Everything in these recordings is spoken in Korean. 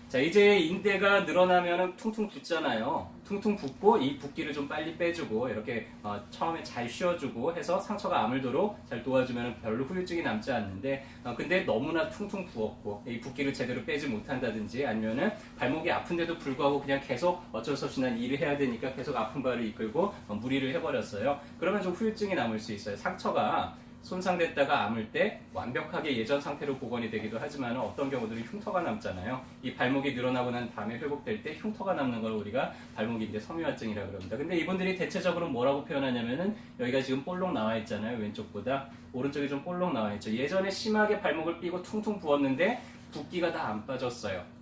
자, 이제 인대가 늘어나면은 퉁퉁 붓잖아요. 퉁퉁 붓고 이 붓기를 좀 빨리 빼주고 이렇게 처음에 잘 쉬어주고 해서 상처가 아물도록 잘 도와주면 별로 후유증이 남지 않는데 근데 너무나 퉁퉁 부었고 이 붓기를 제대로 빼지 못한다든지 아니면은 발목이 아픈데도 불구하고 그냥 계속 어쩔 수 없이 난 일을 해야 되니까 계속 아픈 발을 이끌고 무리를 해버렸어요. 그러면 좀 후유증이 남을 수 있어요. 상처가 손상됐다가 아물 때 완벽하게 예전 상태로 복원이 되기도 하지만 어떤 경우들은 흉터가 남잖아요. 이 발목이 늘어나고 난 다음에 회복될 때 흉터가 남는 걸 우리가 발목인대 섬유화증이라고 그럽니다. 근데 이분들이 대체적으로 뭐라고 표현하냐면은 여기가 지금 볼록 나와 있잖아요. 왼쪽보다 오른쪽이 좀 볼록 나와 있죠. 예전에 심하게 발목을 삐고 퉁퉁 부었는데 붓기가 다 안 빠졌어요.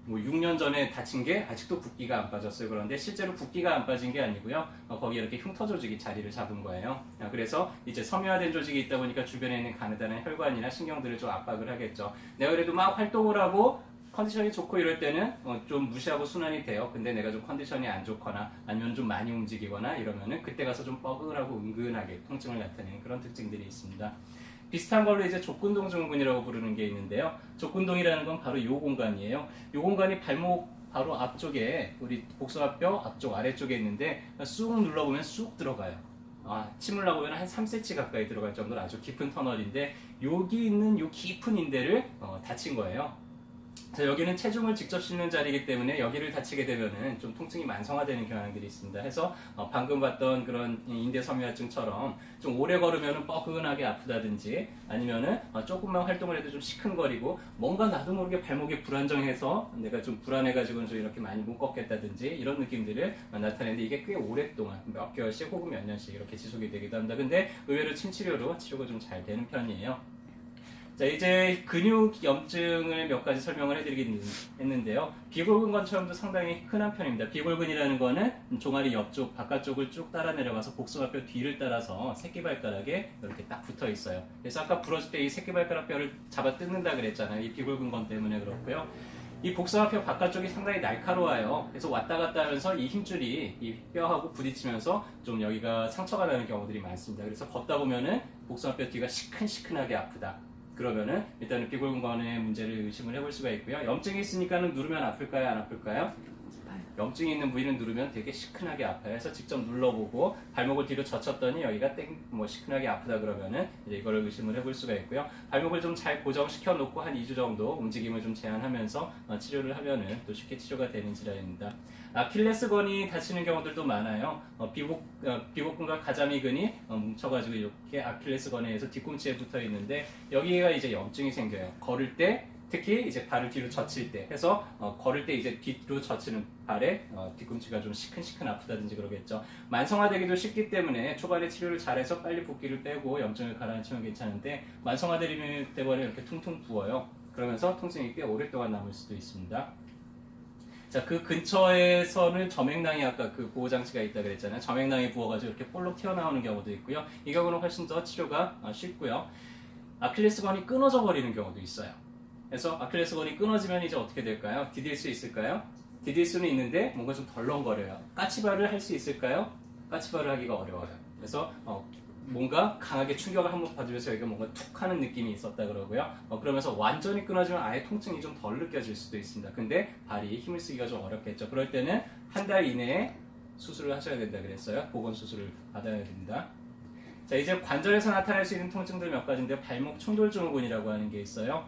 뭐 6년 전에 다친 게 아직도 붓기가 안 빠졌어요. 그런데 실제로 붓기가 안 빠진 게 아니고요. 거기에 이렇게 흉터 조직이 자리를 잡은 거예요. 그래서 이제 섬유화된 조직이 있다 보니까 주변에 있는 가느다란 혈관이나 신경들을 좀 압박을 하겠죠. 내가 그래도 막 활동을 하고 컨디션이 좋고 이럴 때는 좀 무시하고 순환이 돼요. 근데 내가 좀 컨디션이 안 좋거나 아니면 좀 많이 움직이거나 이러면은 그때 가서 좀 뻐근하고 은근하게 통증을 나타내는 그런 특징들이 있습니다. 비슷한 걸로 이제 족근동 증후군이라고 부르는 게 있는데요. 족근동이라는 건 바로 이 공간이에요. 이 공간이 발목 바로 앞쪽에 우리 복숭아뼈 앞쪽 아래쪽에 있는데 쑥 눌러보면 쑥 들어가요. 침 흘러보면 한 3cm 가까이 들어갈 정도로 아주 깊은 터널인데 여기 있는 이 깊은 인대를 다친 거예요. 자, 여기는 체중을 직접 싣는 자리이기 때문에 여기를 다치게 되면은 좀 통증이 만성화되는 경향들이 있습니다. 해서 방금 봤던 그런 인대 섬유화증처럼 좀 오래 걸으면은 뻐근하게 아프다든지 아니면은 조금만 활동을 해도 좀 시큰거리고 뭔가 나도 모르게 발목이 불안정해서 내가 좀 불안해가지고 좀 이렇게 많이 못 걷겠다든지 이런 느낌들을 나타내는데 이게 꽤 오랫동안 몇 개월씩 혹은 몇 년씩 이렇게 지속이 되기도 합니다. 근데 의외로 침치료로 치료가 좀 잘 되는 편이에요. 자, 이제 근육 염증을 몇 가지 설명을 해드리긴 했는데요. 비골근건처럼도 상당히 흔한 편입니다. 비골근이라는 거는 종아리 옆쪽, 바깥쪽을 쭉 따라 내려가서 복숭아뼈 뒤를 따라서 새끼발가락에 이렇게 딱 붙어 있어요. 그래서 아까 부러질 때 이 새끼발가락 뼈를 잡아 뜯는다 그랬잖아요. 이 비골근건 때문에 그렇고요. 이 복숭아뼈 바깥쪽이 상당히 날카로워요. 그래서 왔다 갔다 하면서 이 힘줄이 이 뼈하고 부딪히면서 좀 여기가 상처가 나는 경우들이 많습니다. 그래서 걷다 보면은 복숭아뼈 뒤가 시큰시큰하게 아프다. 그러면은 일단은 비골근건의 문제를 의심을 해볼 수가 있고요. 염증이 있으니까는 누르면 아플까요? 안 아플까요? 염증이 있는 부위는 누르면 되게 시큰하게 아파요. 그래서 직접 눌러보고 발목을 뒤로 젖혔더니 여기가 시큰하게 아프다 그러면은 이제 이걸 의심을 해볼 수가 있고요. 발목을 좀 잘 고정시켜 놓고 한 2주 정도 움직임을 좀 제한하면서 치료를 하면은 또 쉽게 치료가 되는 질환입니다. 아킬레스건이 다치는 경우들도 많아요. 비복근과 가자미근이 뭉쳐가지고 이렇게 아킬레스건에 의해서 뒤꿈치에 붙어 있는데 여기가 이제 염증이 생겨요. 걸을 때 특히 이제 발을 뒤로 젖힐 때 해서 걸을 때 이제 뒤로 젖히는 발에 뒤꿈치가 좀 시큰시큰 아프다든지 그러겠죠. 만성화되기도 쉽기 때문에 초반에 치료를 잘해서 빨리 붓기를 빼고 염증을 가라앉히면 괜찮은데 만성화되면 때문에 이렇게 퉁퉁 부어요. 그러면서 통증이 꽤 오랫동안 남을 수도 있습니다. 자, 그 근처에서는 점액낭이 아까 그 보호장치가 있다 그랬잖아요. 점액낭이 부어가지고 이렇게 볼록 튀어나오는 경우도 있고요. 이 경우는 훨씬 더 치료가 쉽고요. 아킬레스건이 끊어져 버리는 경우도 있어요. 그래서 아킬레스건이 끊어지면 이제 어떻게 될까요? 디딜 수 있을까요? 디딜 수는 있는데 뭔가 좀 덜렁거려요. 까치발을 할 수 있을까요? 까치발을 하기가 어려워요. 그래서 뭔가 강하게 충격을 한번 받으면서 여기가 뭔가 툭 하는 느낌이 있었다 그러고요. 그러면서 완전히 끊어지면 아예 통증이 좀 덜 느껴질 수도 있습니다. 근데 발이 힘을 쓰기가 좀 어렵겠죠. 그럴 때는 한 달 이내에 수술을 하셔야 된다 그랬어요. 보건 수술을 받아야 됩니다. 자, 이제 관절에서 나타날 수 있는 통증들 몇 가지인데 발목 충돌 증후군이라고 하는 게 있어요.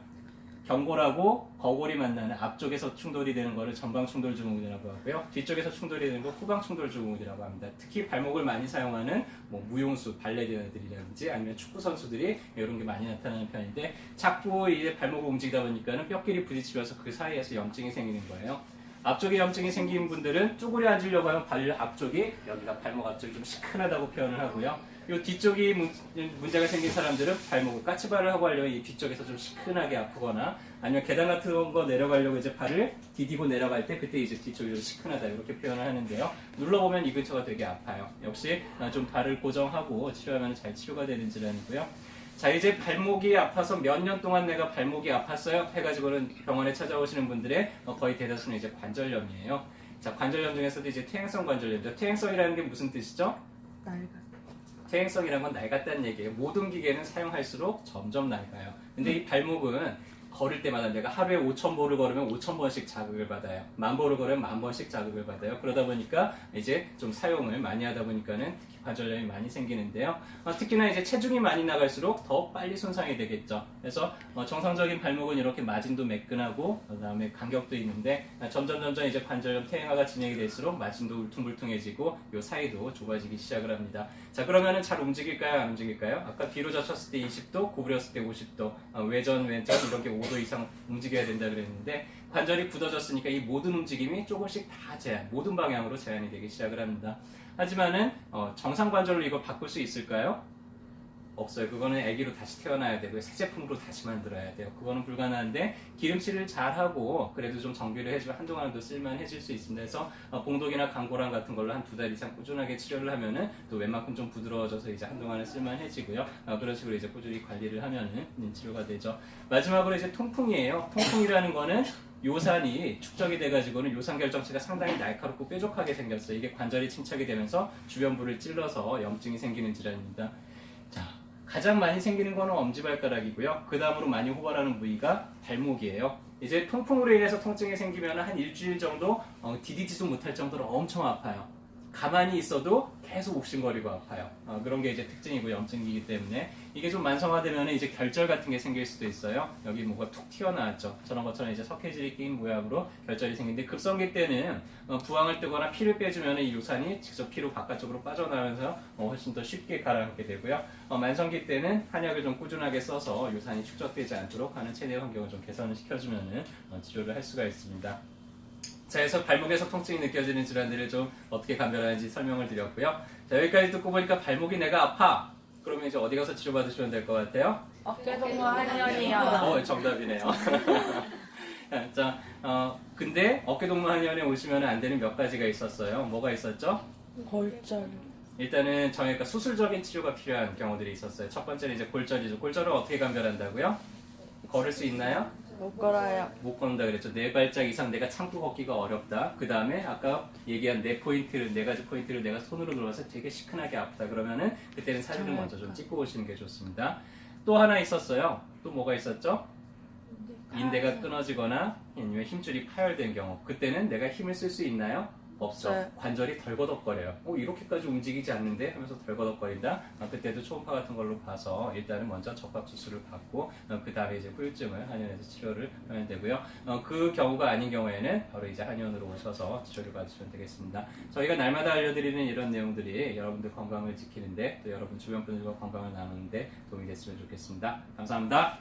경골하고 거골이 만나는 앞쪽에서 충돌이 되는 것을 전방 충돌 증후군이라고 하고요. 뒤쪽에서 충돌이 되는 거 후방 충돌 증후군이라고 합니다. 특히 발목을 많이 사용하는 무용수, 발레리나들이라든지 아니면 축구 선수들이 이런 게 많이 나타나는 편인데 자꾸 이제 발목을 움직이다 보니까는 뼈끼리 부딪히면서 그 사이에서 염증이 생기는 거예요. 앞쪽에 염증이 생긴 분들은 쭈그려 앉으려고 하면 발 앞쪽이 여기가 발목 앞쪽이 좀 시큰하다고 표현을 하고요. 이 뒤쪽이 문제가 생긴 사람들은 발목을 까치발을 하고 하려면 이 뒤쪽에서 좀 시큰하게 아프거나 아니면 계단 같은 거 내려가려고 이제 발을 디디고 내려갈 때 그때 이제 뒤쪽이 좀 시큰하다 이렇게 표현을 하는데요. 눌러보면 이 근처가 되게 아파요. 역시 좀 발을 고정하고 치료하면 잘 치료가 되는 질환이고요. 자, 이제 발목이 아파서 몇 년 동안 내가 발목이 아팠어요 해가지고는 병원에 찾아오시는 분들의 거의 대다수는 이제 관절염이에요. 자, 관절염 중에서도 이제 퇴행성 관절염이죠. 퇴행성이라는 게 무슨 뜻이죠? 퇴행성이라는 건 낡았다는 얘기예요. 모든 기계는 사용할수록 점점 낡아요. 근데 이 발목은 걸을 때마다 내가 하루에 5,000보를 걸으면 5,000번씩 자극을 받아요. 10,000보를 걸으면 10,000번씩 자극을 받아요. 그러다 보니까 이제 좀 사용을 많이 하다 보니까는 특히 관절염이 많이 생기는데요. 특히나 이제 체중이 많이 나갈수록 더 빨리 손상이 되겠죠. 그래서 정상적인 발목은 이렇게 마진도 매끈하고 그다음에 간격도 있는데 점점 이제 관절염 퇴행화가 진행이 될수록 마진도 울퉁불퉁해지고 요 사이도 좁아지기 시작을 합니다. 자, 그러면은 잘 움직일까요? 안 움직일까요? 아까 뒤로 젖혔을 때 20도, 구부렸을 때 50도, 외전 이렇게 5도 이상 움직여야 된다 그랬는데 관절이 굳어졌으니까 이 모든 움직임이 조금씩 다 모든 방향으로 제한이 되기 시작을 합니다. 하지만은 정상 관절로 이걸 바꿀 수 있을까요? 없어요. 그거는 아기로 다시 태어나야 되고요. 새 제품으로 다시 만들어야 돼요. 그거는 불가능한데 기름칠을 잘 하고 그래도 좀 정비를 해주면 한동안도 쓸만해질 수 있습니다. 그래서 봉독이나 강고랑 같은 걸로 한 2달 이상 꾸준하게 치료를 하면은 또 웬만큼 좀 부드러워져서 이제 한동안은 쓸만해지고요. 그런 식으로 이제 꾸준히 관리를 하면은 치료가 되죠. 마지막으로 이제 통풍이에요. 통풍이라는 거는 요산이 축적이 돼가지고는 요산결정체가 상당히 날카롭고 뾰족하게 생겼어요. 이게 관절이 침착이 되면서 주변부를 찔러서 염증이 생기는 질환입니다. 자, 가장 많이 생기는 거는 엄지발가락이고요. 그 다음으로 많이 호발하는 부위가 발목이에요. 이제 통풍으로 인해서 통증이 생기면 한 일주일 정도 디디지도 못할 정도로 엄청 아파요. 가만히 있어도 계속 욱신거리고 아파요. 그런 게 이제 특징이고 염증이기 때문에 이게 좀 만성화되면 이제 결절 같은 게 생길 수도 있어요. 여기 뭐가 툭 튀어나왔죠. 저런 것처럼 이제 석회질이 낀 모양으로 결절이 생기는데 급성기 때는 부항을 뜨거나 피를 빼주면 이 요산이 직접 피로 바깥쪽으로 빠져나가면서 훨씬 더 쉽게 가라앉게 되고요. 만성기 때는 한약을 좀 꾸준하게 써서 요산이 축적되지 않도록 하는 체내 환경을 좀 개선을 시켜주면 치료를 할 수가 있습니다. 자, 그래서 발목에서 통증이 느껴지는 질환들을 좀 어떻게 감별하는지 설명을 드렸고요. 자, 여기까지 듣고 보니까 발목이 내가 아파. 그러면 이제 어디 가서 치료받으시면 될 것 같아요? 어깨동무 한의원이요. 정답이네요. 자, 근데 어깨동무 한의원에 오시면 안 되는 몇 가지가 있었어요. 뭐가 있었죠? 골절. 일단은 정형외과 수술적인 치료가 필요한 경우들이 있었어요. 첫 번째는 이제 골절이죠. 골절을 어떻게 감별한다고요? 걸을 수 있나요? 못 걸어요. 못 걷는다 그랬죠. 4발짝 이상 내가 참고 걷기가 어렵다. 그 다음에 아까 얘기한 4가지 포인트를 내가 손으로 눌러서 되게 시큰하게 아프다. 그러면은 그때는 사진을 먼저 좀 찍고 오시는 게 좋습니다. 또 하나 있었어요. 또 뭐가 있었죠? 인대가 끊어지거나 아니면 힘줄이 파열된 경우. 그때는 내가 힘을 쓸 수 있나요? 없죠. 네. 관절이 덜거덕거려요. 이렇게까지 움직이지 않는데 하면서 덜거덕거린다. 그때도 초음파 같은 걸로 봐서 일단은 먼저 적합 수술을 받고 그 다음에 이제 후유증을 한의원에서 치료를 하면 되고요. 그 경우가 아닌 경우에는 바로 이제 한의원으로 오셔서 치료를 받으시면 되겠습니다. 저희가 날마다 알려드리는 이런 내용들이 여러분들 건강을 지키는데 또 여러분 주변 분들과 건강을 나누는데 도움이 됐으면 좋겠습니다. 감사합니다.